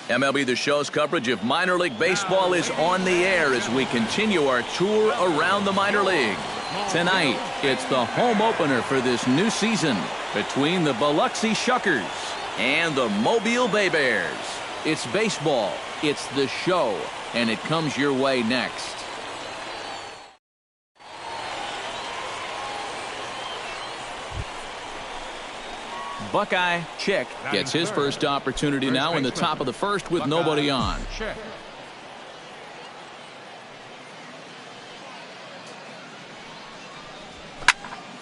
MLB The Show's coverage of minor league baseball is on the air as we continue our tour around the minor league. Tonight, it's the home opener for this new season between the Biloxi Shuckers and the Mobile Bay Bears. It's baseball, it's the show, and it comes your way next. Buckeye Chick gets his first opportunity now in the top of the first with nobody on.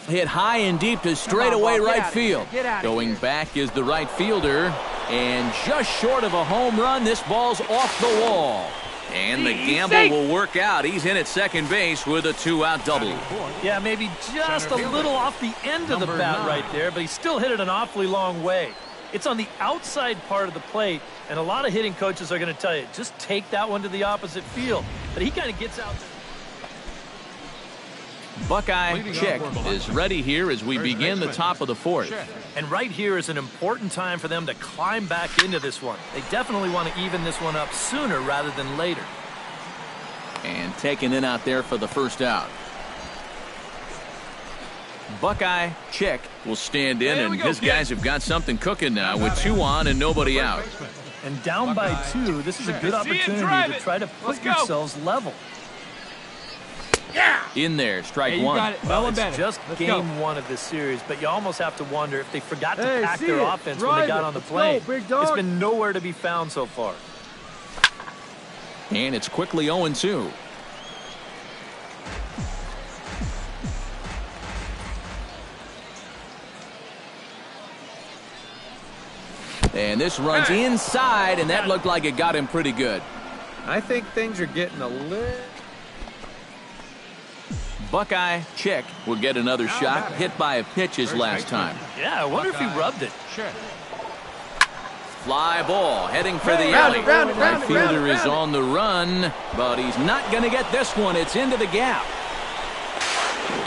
Hit high and deep to straightaway right field. Going back is the right fielder, and just short of a home run, this ball's off the wall. And the gamble will work out. He's in at second base with a two-out double. Yeah, maybe just a little off the end of the bat right there, but he still hit it an awfully long way. It's on the outside part of the plate, and a lot of hitting coaches are going to tell you, just take that one to the opposite field. But he kind of gets out there. Buckeye Chick is ready here as we begin the top of the fourth. And right here is an important time for them to climb back into this one. They definitely want to even this one up sooner rather than later. And taken in out there for the first out. Buckeye Chick will stand in, and his guys have got something cooking now with two on and nobody out. And down by two, this is a good opportunity to try to put yourselves level. In there, strike one. Well, it's just game one of this series, but you almost have to wonder if they forgot to pack their offense when they got on the plane. It's been nowhere to be found so far. And it's quickly 0-2. And this runs inside, and that looked like it got him pretty good. I think things are getting a little... Buckeye Chick will get another shot, hit by a pitch his last time. Yeah, I wonder if he rubbed it. Fly ball heading for the alley. Right fielder is on the run, but he's not going to get this one. It's into the gap.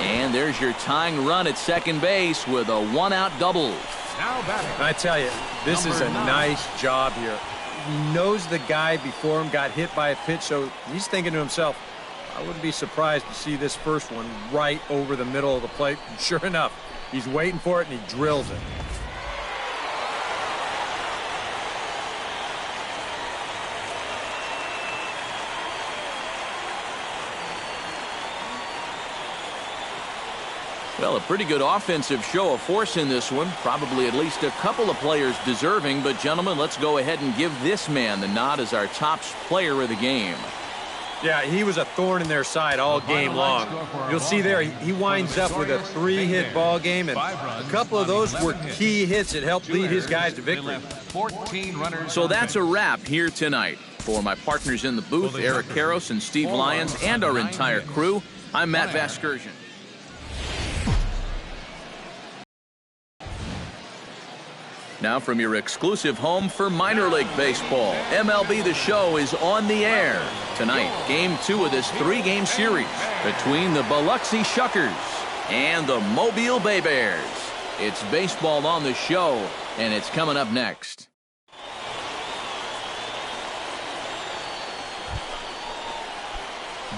And there's your tying run at second base with a one-out double. I tell you, this is a nice job here. He knows the guy before him got hit by a pitch, so he's thinking to himself, I wouldn't be surprised to see this first one right over the middle of the plate. And sure enough, he's waiting for it, and he drills it. Well, a pretty good offensive show of force in this one. Probably at least a couple of players deserving. But, gentlemen, let's go ahead and give this man the nod as our top player of the game. Yeah, he was a thorn in their side all game long. You'll see there, he winds up with a 3-hit ball game, and a couple of those were key hits that helped lead his guys to victory. So that's a wrap here tonight. For my partners in the booth, Eric Karros and Steve Lyons, and our entire crew, I'm Matt Vasgersian. Now from your exclusive home for minor league baseball, MLB The Show is on the air. Tonight, game 2 of this 3-game series between the Biloxi Shuckers and the Mobile Bay Bears. It's baseball on the show, and it's coming up next.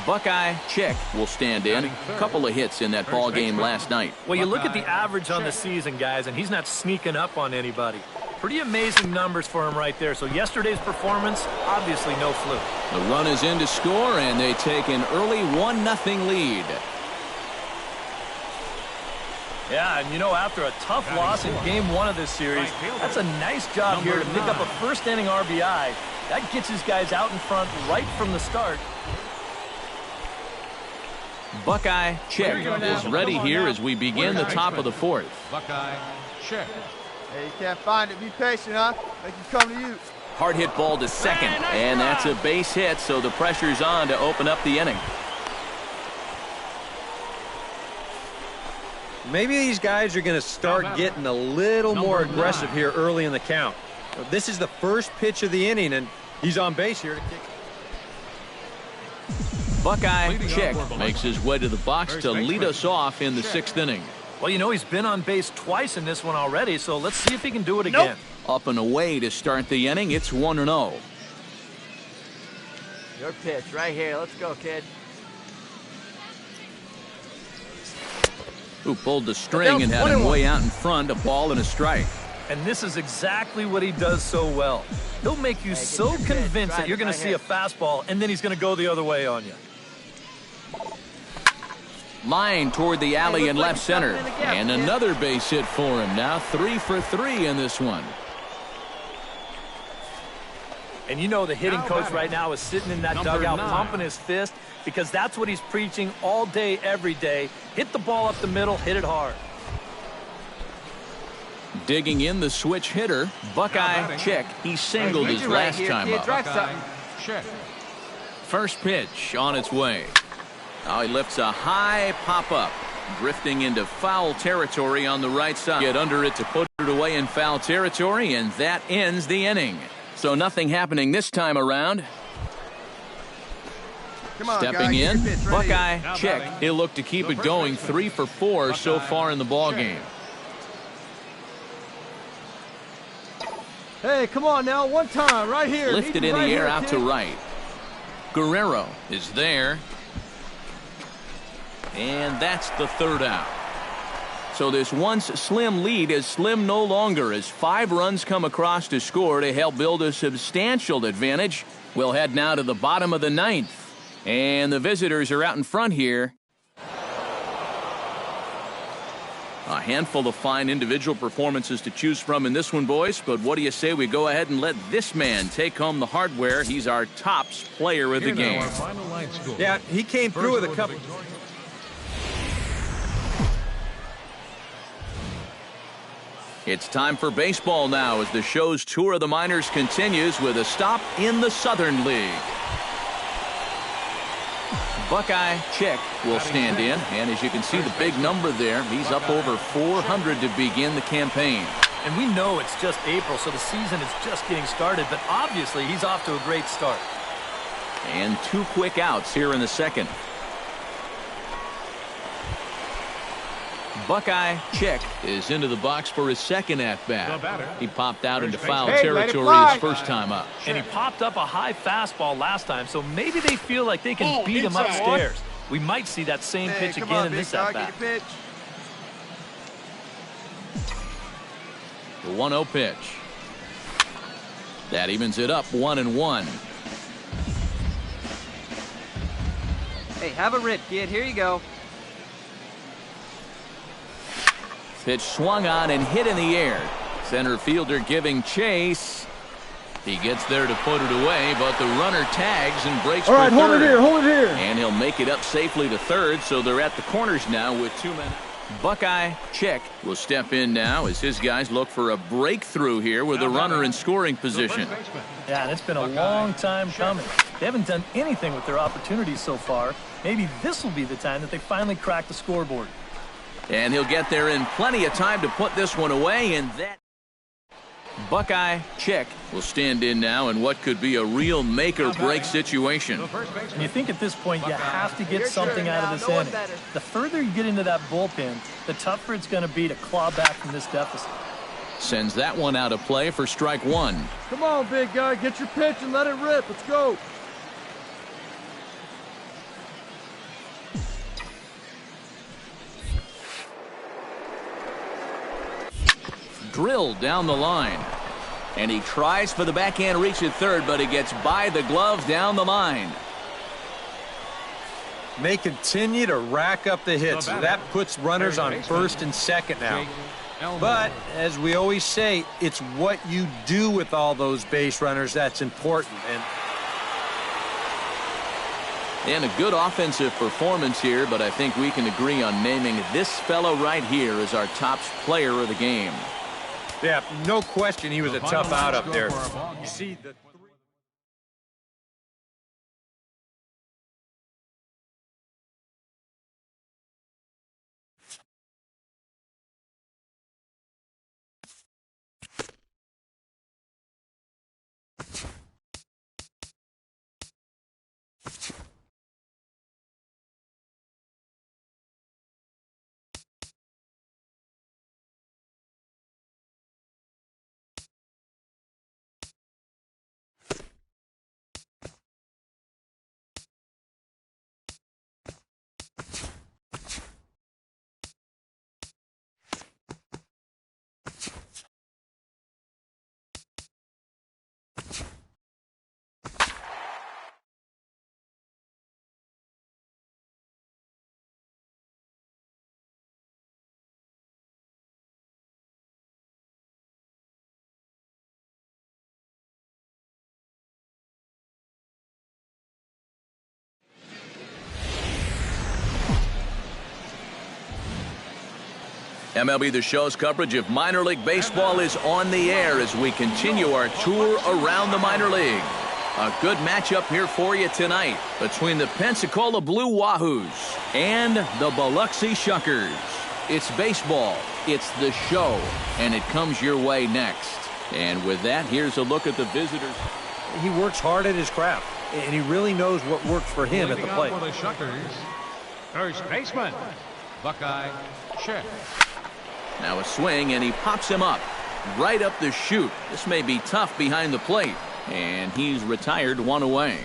Buckeye Chick will stand in. A couple of hits in that ball game last night. Well, you look at the average on the season, guys, and he's not sneaking up on anybody. Pretty amazing numbers for him right there. So yesterday's performance, obviously no fluke. The run is in to score, and they take an early 1-0 lead. Yeah, and you know, after a tough loss in game 1 of this series, that's a nice job here to pick up a first-inning RBI. That gets his guys out in front right from the start. Buckeye Chick is ready here as we begin the top of the fourth. Buckeye Chick. Hey, you can't find it. Be patient, huh? Make it come to you. Hard hit ball to second, and that's a base hit, so the pressure's on to open up the inning. Maybe these guys are going to start getting a little more aggressive here early in the count. This is the first pitch of the inning, and he's on base here to kick. Buckeye Chick makes his way to the box to lead us off in the 6th inning. Well, you know, he's been on base twice in this one already, so let's see if he can do it again. Up and away to start the inning. It's 1-0. Your pitch right here. Let's go, kid. Who pulled the string and had him way out in front, a ball and a strike. And this is exactly what he does so well. He'll make you so convinced that you're going to see a fastball, and then he's going to go the other way on you. Line toward the alley in left center. And another base hit for him. Now 3 for 3 in this one. And you know the hitting coach right now is sitting in that dugout pumping his fist because that's what he's preaching all day, every day. Hit the ball up the middle, hit it hard. Digging in the switch hitter, Buckeye Chick. He singled his last time up. First pitch on its way. Now he lifts a high pop-up, drifting into foul territory on the right side. Get under it to put it away in foul territory, and that ends the inning. So nothing happening this time around. Come on, Stepping guy, in, pitch, Buckeye Chick. He'll look to keep it going. 3 for 4 so far in the ball game. Hey, come on now, one time, right here. Lifted in the air out to right. Guerrero is there. And that's the third out. So this once slim lead is slim no longer as 5 runs come across to score to help build a substantial advantage. We'll head now to the bottom of the 9th. And the visitors are out in front here. A handful of fine individual performances to choose from in this one, boys. But what do you say we go ahead and let this man take home the hardware? He's our tops player of the game. Yeah, he came through with a couple. It's time for baseball now as the show's tour of the minors continues with a stop in the Southern League. Buckeye Chick will stand in, and as you can see the big number there, he's up over 400 to begin the campaign. And we know it's just April, so the season is just getting started, but obviously he's off to a great start. And 2 quick outs here in the second. Buckeye Chick is into the box for his second at-bat. He popped out into foul territory his first time up. And he popped up a high fastball last time, so maybe they feel like they can beat him upstairs. We might see that same pitch again in this at-bat. The 1-0 pitch. That evens it up 1-1. Hey, have a rip, kid. Here you go. Pitch swung on and hit in the air. Center fielder giving chase. He gets there to put it away, but the runner tags and breaks for third. Hold it here. And he'll make it up safely to third, so they're at the corners now with 2 men. Buckeye Chick will step in now as his guys look for a breakthrough here with a runner in scoring position. Yeah, and it's been a long time coming. They haven't done anything with their opportunities so far. Maybe this will be the time that they finally crack the scoreboard. And he'll get there in plenty of time to put this one away, and that Buckeye Chick will stand in now in what could be a real make-or-break situation. And you think at this point you have to get something out of this inning. The further you get into that bullpen, the tougher it's going to be to claw back from this deficit. Sends that one out of play for strike 1. Come on, big guy, get your pitch and let it rip. Let's go. Drilled down the line. And he tries for the backhand reach at third, but he gets by the glove down the line. They continue to rack up the hits. That puts runners on first and second now. But, as we always say, it's what you do with all those base runners that's important. And a good offensive performance here, but I think we can agree on naming this fellow right here as our tops player of the game. Yeah, no question he was a tough out up there. You see the MLB The Show's coverage of minor league baseball is on the air as we continue our tour around the minor league. A good matchup here for you tonight between the Pensacola Blue Wahoos and the Biloxi Shuckers. It's baseball, it's the show, and it comes your way next. And with that, here's a look at the visitors. He works hard at his craft, and he really knows what works for him at the plate. For the Shuckers, first baseman, Buckeye Chick. Now a swing, and he pops him up right up the chute. This may be tough behind the plate, and he's retired one away.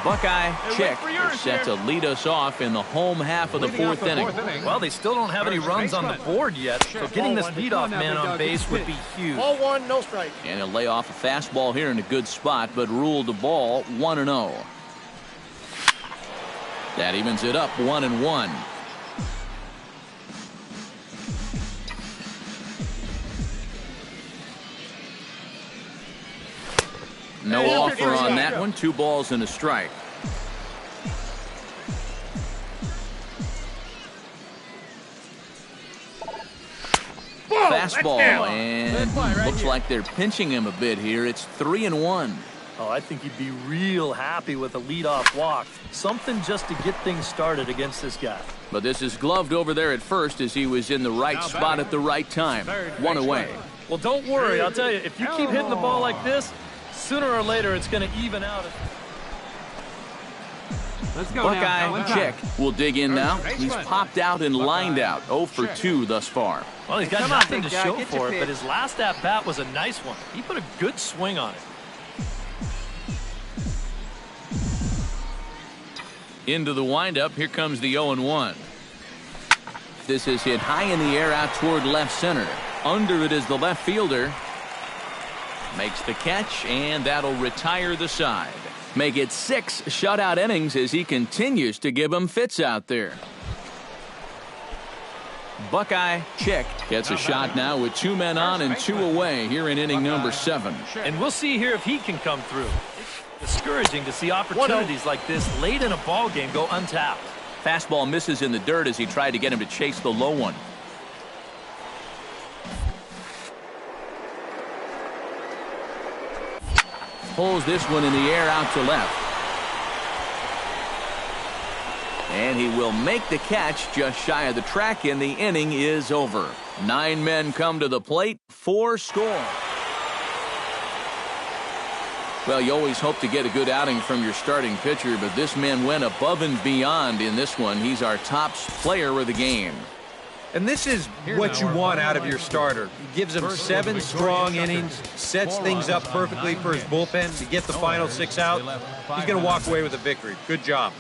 Buckeye Chick is set to lead us off in the home half of the fourth inning. Well, they still don't have any runs on the board yet, so getting this leadoff man on base would be huge. Ball one, no strike. And he'll lay off a fastball here in a good spot, but ruled the ball 1-0. That evens it up 1-1. No offer on that one. 2 balls and a strike. Fastball, and looks like they're pinching him a bit here. It's 3-1. Oh, I think he'd be real happy with a leadoff walk. Something just to get things started against this guy. But this is gloved over there at first as he was in the right spot at the right time. 1 away. Well, don't worry. I'll tell you, if you keep hitting the ball like this, sooner or later it's going to even out. Buckeye Chick will dig in now. He's popped out and lined out. 0 for 2 thus far. Well, he's got nothing to show for it, but his last at-bat was a nice one. He put a good swing on it. Into the windup, here comes the 0-1. This is hit high in the air out toward left center. Under it is the left fielder. Makes the catch, and that'll retire the side. Make it 6 shutout innings as he continues to give them fits out there. Buckeye Chick gets a shot now with 2 men on and 2 away here in inning number 7. And we'll see here if he can come through. It's discouraging to see opportunities like this late in a ball game go untapped. Fastball misses in the dirt as he tried to get him to chase the low one. Pulls this one in the air out to left. And he will make the catch just shy of the track, and the inning is over. 9 men come to the plate, 4 score. Well, you always hope to get a good outing from your starting pitcher, but this man went above and beyond in this one. He's our top player of the game. And this is what you want out of your starter. He gives him 7 strong innings, sets things up perfectly for his bullpen to get the final 6 out. He's going to walk away with a victory. Good job.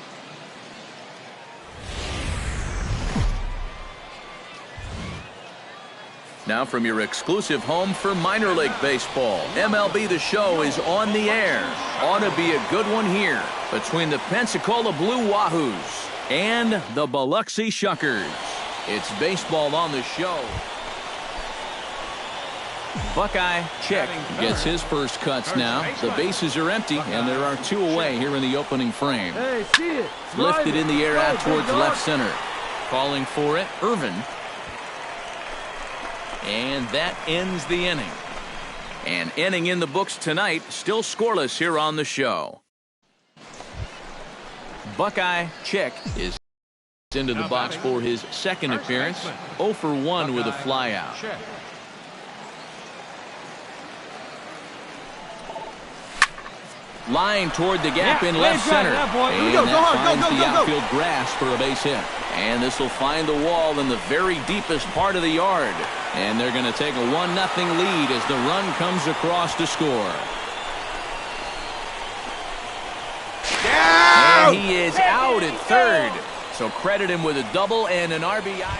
Now from your exclusive home for minor league baseball, MLB The Show is on the air. Ought to be a good one here between the Pensacola Blue Wahoos and the Biloxi Shuckers. It's baseball on the show. Buckeye Chick gets his first cuts now. The bases are empty, and there are 2 away here in the opening frame. Hey, see it. Lifted in the air out towards left center. Calling for it, Irvin. And that ends the inning. An inning in the books tonight, still scoreless here on the show. Buckeye Chick is into the box for his second appearance. 0 for 1 with a flyout. Line toward the gap in left center. And that finds the outfield grass for a base hit. And this will find the wall in the very deepest part of the yard. And they're going to take a 1-0 lead as the run comes across to score. And he is out at third. So credit him with a double and an RBI.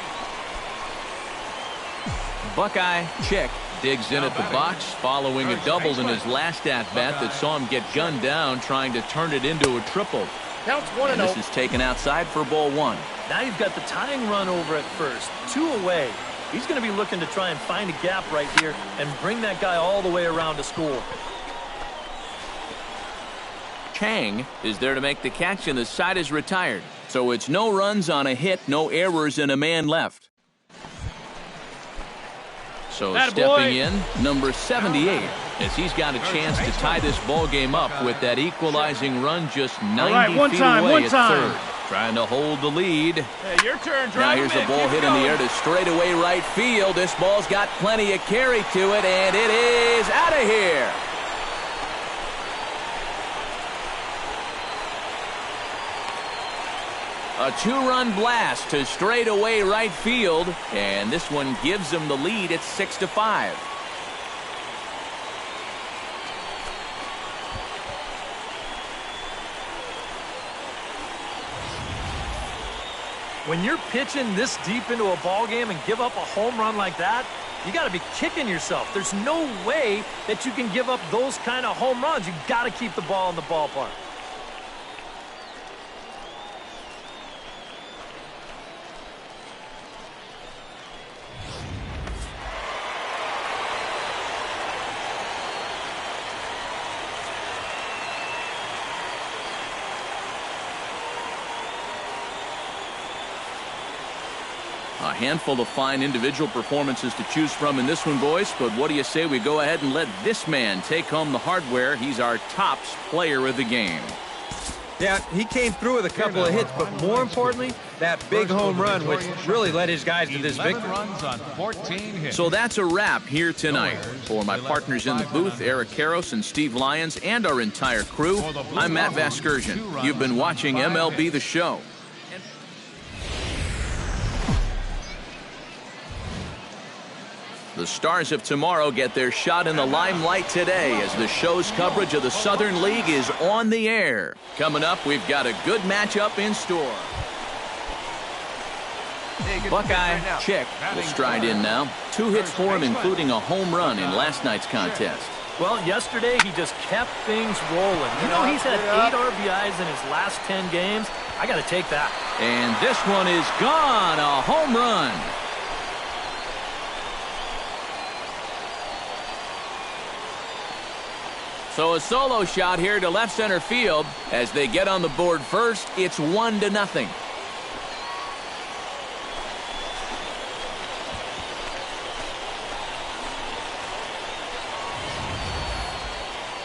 Buckeye Chick digs in at the box following a double in his last at-bat that saw him get gunned down trying to turn it into a triple. Counts 1-0. And this is taken outside for ball 1. Now you've got the tying run over at first. 2 away. He's going to be looking to try and find a gap right here and bring that guy all the way around to score. Chang is there to make the catch, and the side is retired. So it's no runs on a hit, no errors, and a man left. So stepping in, number 78, as he's got a chance to tie this ball game up with that equalizing run just 90 feet away at third. Trying to hold the lead. Hey, your turn. Now here's a ball hit in the air to straightaway right field. This ball's got plenty of carry to it, and it is out of here. A two-run blast to straightaway right field, and this one gives them the lead at 6-5. When you're pitching this deep into a ball game and give up a home run like that, you got to be kicking yourself. There's no way that you can give up those kind of home runs. You got to keep the ball in the ballpark. A handful of fine individual performances to choose from in this one, boys. But what do you say we go ahead and let this man take home the hardware? He's our tops player of the game. Yeah, he came through with a couple of hits, but more importantly, that big home run, which really led his guys to this victory. Runs on 14 hits. So that's a wrap here tonight. For my partners in the booth, Eric Karros and Steve Lyons, and our entire crew, I'm Matt Vasgersian. You've been watching MLB The Show. The Stars of tomorrow get their shot in the limelight today as the show's coverage of the Southern League is on the air. Coming up, we've got a good matchup in store. Buckeye Chick will stride in now. 2 hits for him, including a home run in last night's contest. Well, yesterday he just kept things rolling. You know, he's had 8 RBIs in his last 10 games. I got to take that. And this one is gone, a home run. So a solo shot here to left center field. As they get on the board first, it's 1-0.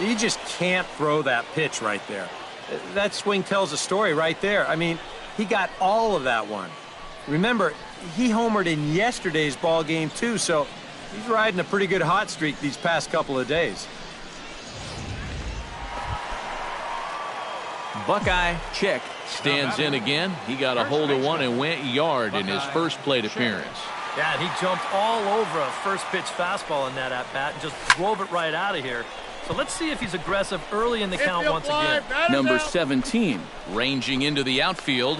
You just can't throw that pitch right there. That swing tells a story right there. I mean, he got all of that one. Remember, he homered in yesterday's ball game too, so he's riding a pretty good hot streak these past couple of days. Buckeye Chick stands in again. He got a hold of one and went yard in his first plate appearance. Yeah, and he jumped all over a first pitch fastball in that at-bat and just drove it right out of here. So let's see if he's aggressive early in the count once again. Number 17, ranging into the outfield.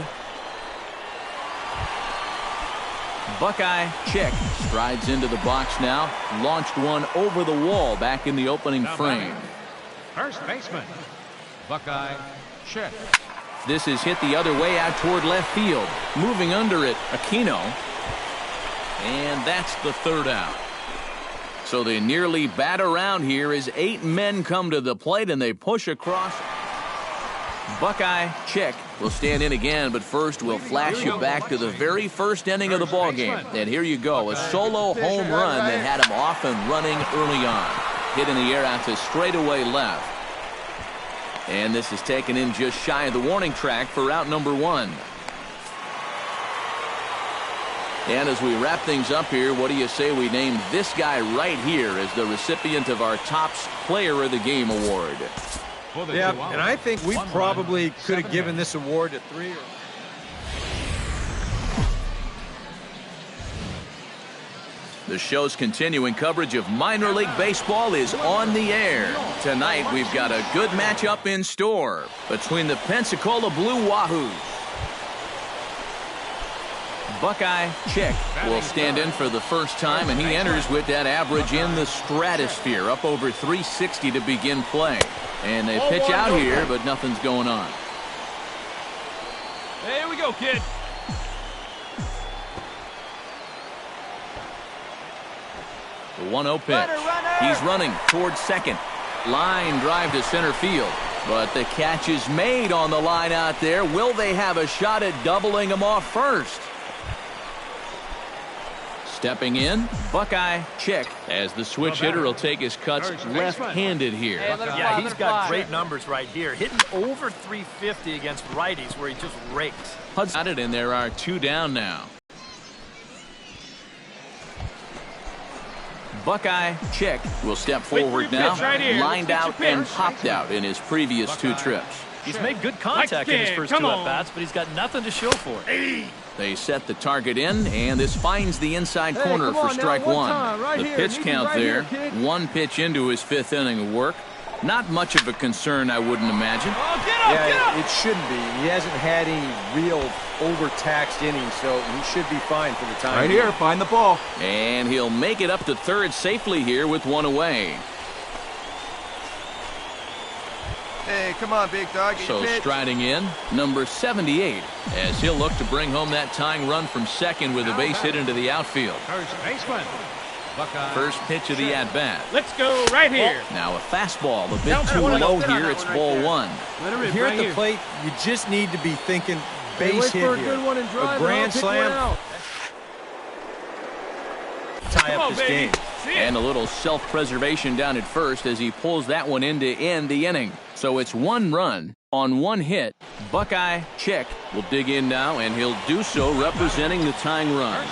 Buckeye Chick strides into the box now. Launched one over the wall back in the opening frame. First baseman, Buckeye Chick. This is hit the other way out toward left field. Moving under it, Aquino. And that's the third out. So they nearly bat around here as 8 men come to the plate and they push across. Buckeye Chick will stand in again, but first we'll flash you back to the very first inning of the ball game. And here you go, a solo home run that had him off and running early on. Hit in the air out to straightaway left. And this is taken in just shy of the warning track for out number 1. And as we wrap things up here, what do you say we name this guy right here as the recipient of our Tops Player of the Game award? Yeah, and I think we probably could have given this award to 3 or... The show's continuing coverage of minor league baseball is on the air. Tonight, we've got a good matchup in store between the Pensacola Blue Wahoos. Buckeye Chick will stand in for the first time, and he enters with that average in the stratosphere, up over 360 to begin play. And they pitch out here, but nothing's going on. Hey, here we go, kid. The 1-0 pitch. He's running towards second. Line drive to center field. But the catch is made on the line out there. Will they have a shot at doubling him off first? Stepping in, Buckeye Chick, as the switch hitter will take his cuts left-handed here. Yeah, he's got great numbers right here. Hitting over 350 against righties where he just rakes. Hud's got it, and there are 2 down now. Buckeye Chick will step forward now, lined out and popped out in his previous 2 trips. He's made good contact in his first 2 at-bats, but he's got nothing to show for it. They set the target in, and this finds the inside corner for strike 1. The pitch count there, 1 pitch into his 5th inning of work. Not much of a concern, I wouldn't imagine. Yeah, it shouldn't be. He hasn't had any real overtaxed innings, so he should be fine for the time. Right here, find the ball. And he'll make it up to third safely here with 1 away. Hey, come on, big dog. So striding in, number 78, as he'll look to bring home that tying run from second with a base hit into the outfield. First baseman. Buckeye First pitch of the at-bat. Let's go right here. Now a fastball, a bit too low here. It's ball 1. Here at the plate, you just need to be thinking base hit here. A grand slam. Tie up this game. And a little self-preservation down at first as he pulls that one in to end the inning. So it's 1 run on 1 hit. Buckeye Chick will dig in now, and he'll do so representing the tying run.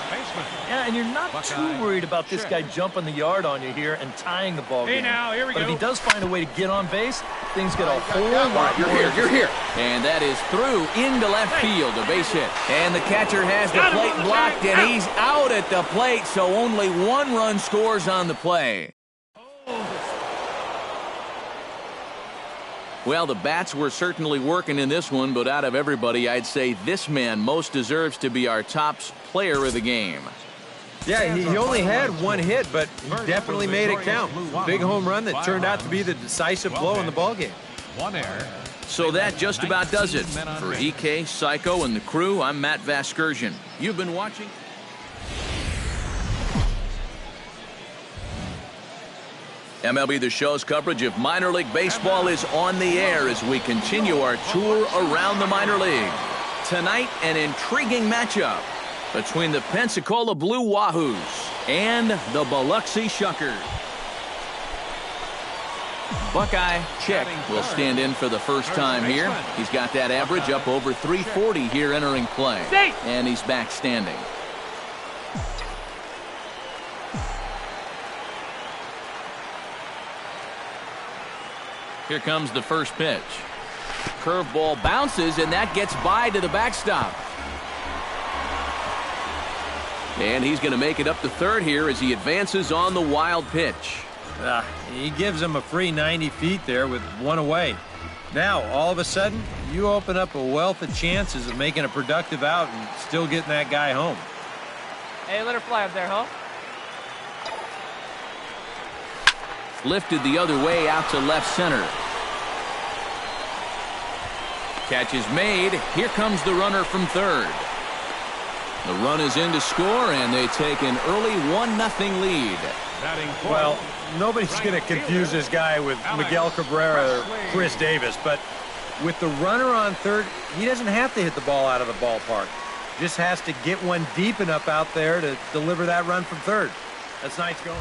Yeah, and you're not too worried about this guy jumping the yard on you here and tying the ball game. Now, here we but go. if he does find a way to get on base, things get a whole lot. You're here. And that is through into left field, a base hit. And the catcher has the plate blocked, and he's out at the plate, so only 1 run scores on the play. Well, the bats were certainly working in this one, but out of everybody, I'd say this man most deserves to be our top player of the game. Yeah, he only had 1 hit, but he definitely made it count. Big home run that turned out to be the decisive blow in the ballgame. 1 error. So that just about does it. For EK, Psycho, and the crew, I'm Matt Vasgersian. You've been watching. MLB The Show's coverage of minor league baseball is on the air as we continue our tour around the minor league. Tonight, an intriguing matchup between the Pensacola Blue Wahoos and the Biloxi Shuckers. Buckeye Chick will stand in for the first time here. He's got that average up over 340 here entering play. And he's back standing. Here comes the first pitch. Curveball bounces, and that gets by to the backstop. And he's going to make it up to third here as he advances on the wild pitch. He gives him a free 90 feet there with 1 away. Now, all of a sudden, you open up a wealth of chances of making a productive out and still getting that guy home. Hey, let her fly up there, huh? Lifted the other way out to left center. Catch is made. Here comes the runner from third. The run is in to score, and they take an early 1-0 lead. Well, nobody's going to confuse this guy with Miguel Cabrera or Chris Davis, but with the runner on third, he doesn't have to hit the ball out of the ballpark. Just has to get one deep enough out there to deliver that run from third. That's nice going.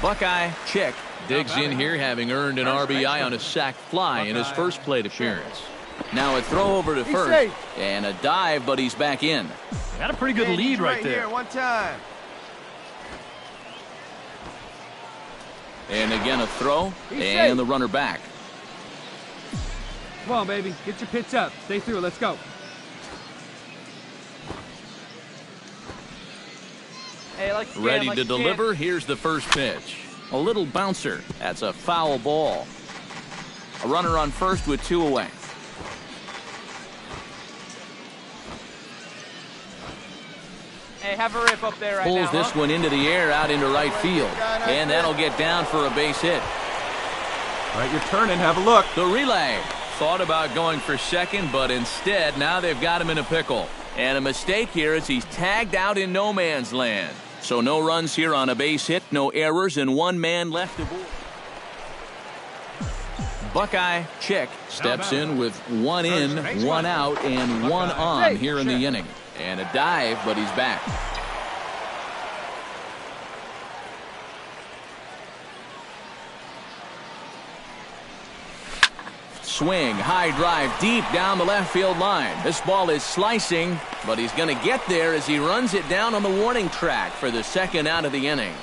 Buckeye Chick digs in here, having earned an RBI on a sac fly in his first plate appearance. Now a throw over to first and a dive, but he's back in. Got a pretty good lead right there. Here, 1 time. And again a throw and the runner back. Come on, baby. Get your pitch up. Stay through. Let's go. Hey, like Ready to deliver. Here's the first pitch. A little bouncer. That's a foul ball. A runner on first with 2 away. Hey, have a rip up there right now. Pulls this one into the air out into right field. And that'll get down for a base hit. All right, you're turning. Have a look. The relay. Thought about going for second, but instead now they've got him in a pickle. And a mistake here as he's tagged out in no man's land. So no runs here on a base hit, no errors, and 1 man left aboard. Buckeye Chick steps in with 1 in, 1 out, and 1 on here in the inning. And a dive, but he's back. Swing, high drive, deep down the left field line. This ball is slicing, but he's going to get there as he runs it down on the warning track for the 2nd out of the inning.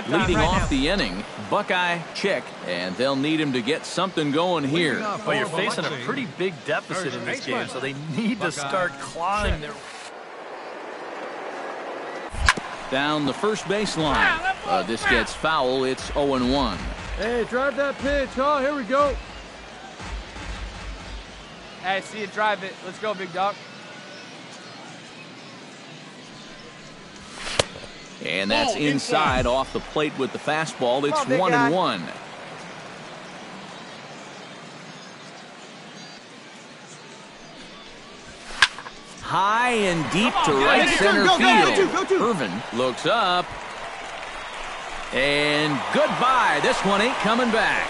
Leading off the inning, Buckeye Chick, and they'll need him to get something going here. Well, you're facing a pretty big deficit in this game, so they need to start clawing their... Down the first baseline. This gets foul. It's 0-1. Hey, drive that pitch. Oh, here we go. Hey, see you drive it. Let's go, big dog. And that's inside off the plate with the fastball. It's 1-1. High and deep to right center field. Irvin looks up. And goodbye. This one ain't coming back.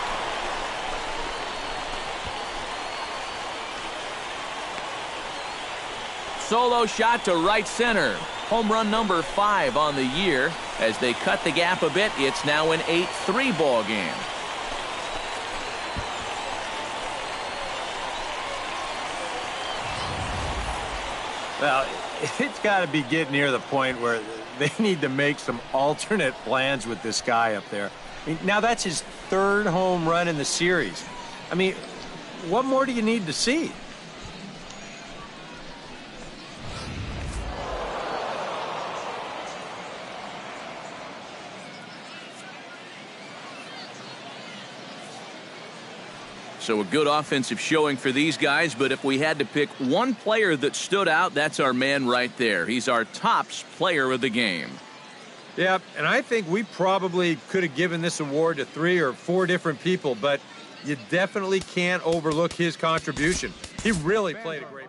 Solo shot to right center. Home run number 5 on the year. As they cut the gap a bit, it's now an 8-3 ball game. Well, it's got to be getting near the point where they need to make some alternate plans with this guy up there. I mean, now that's his 3rd home run in the series. I mean, what more do you need to see? So a good offensive showing for these guys, but if we had to pick one player that stood out, that's our man right there. He's our tops player of the game. Yeah, and I think we probably could have given this award to 3 or 4 different people, but you definitely can't overlook his contribution. He really played a great